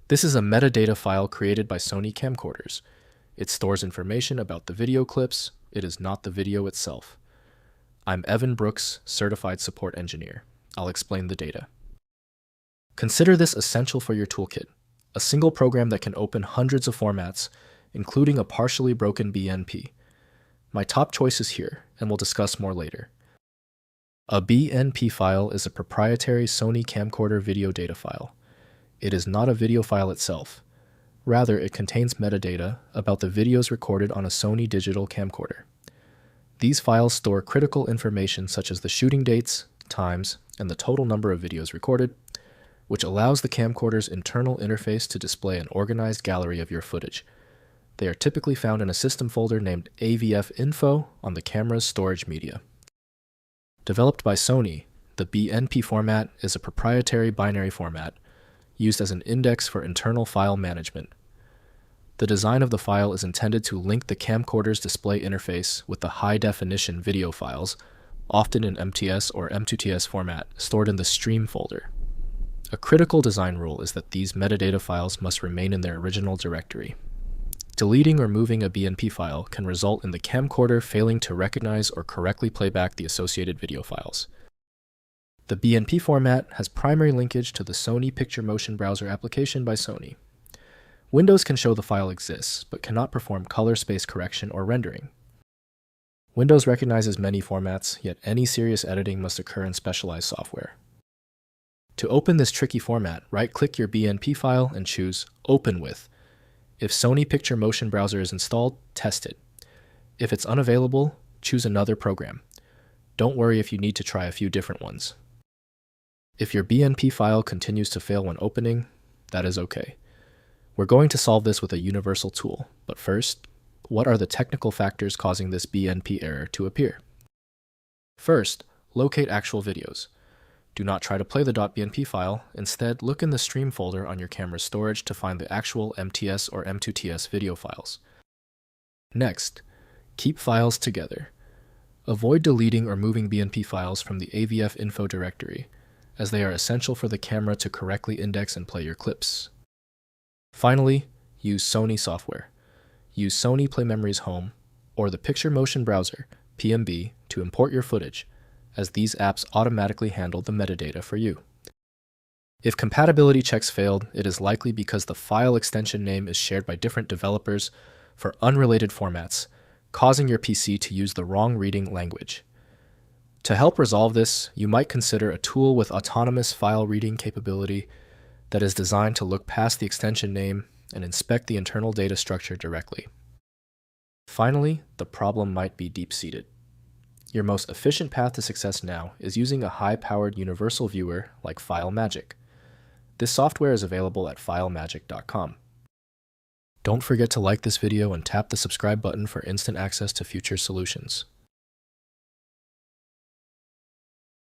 This is a metadata file created by Sony Camcorders. It stores information about the video clips. It is not the video itself. I'm Evan Brooks, Certified Support Engineer. I'll explain the data. Consider this essential for your toolkit, a single program that can open hundreds of formats, including a partially broken BNP. My top choice is here, and we'll discuss more later. A BNP file is a proprietary Sony Camcorder Video Data file. It is not a video file itself. Rather, it contains metadata about the videos recorded on a Sony digital camcorder. These files store critical information such as the shooting dates, times, and the total number of videos recorded, which allows the camcorder's internal interface to display an organized gallery of your footage. They are typically found in a system folder named AVF Info on the camera's storage media. Developed by Sony, the BNP format is a proprietary binary format used as an index for internal file management. The design of the file is intended to link the camcorder's display interface with the high-definition video files, often in MTS or M2TS format, stored in the stream folder. A critical design rule is that these metadata files must remain in their original directory. Deleting or moving a BNP file can result in the camcorder failing to recognize or correctly play back the associated video files. The BNP format has primary linkage to the Sony Picture Motion Browser application by Sony. Windows can show the file exists, but cannot perform color space correction or rendering. Windows recognizes many formats, yet any serious editing must occur in specialized software. To open this tricky format, right-click your BNP file and choose Open With. If Sony Picture Motion Browser is installed, test it. If it's unavailable, choose another program. Don't worry if you need to try a few different ones. If your BNP file continues to fail when opening, that is okay. We're going to solve this with a universal tool, but first, what are the technical factors causing this BNP error to appear? First, locate actual videos. Do not try to play the .bnp file. Instead, look in the stream folder on your camera's storage to find the actual MTS or M2TS video files. Next, keep files together. Avoid deleting or moving BNP files from the AVF Info directory, as they are essential for the camera to correctly index and play your clips. Finally, use Sony software. Use Sony Play Memories Home or the Picture Motion Browser, PMB, to import your footage, as these apps automatically handle the metadata for you. If compatibility checks failed, it is likely because the file extension name is shared by different developers for unrelated formats, causing your PC to use the wrong reading language. To help resolve this, you might consider a tool with autonomous file reading capability that is designed to look past the extension name and inspect the internal data structure directly. Finally, the problem might be deep-seated. Your most efficient path to success now is using a high-powered universal viewer like FileMagick. This software is available at filemagick.com. Don't forget to like this video and tap the subscribe button for instant access to future solutions.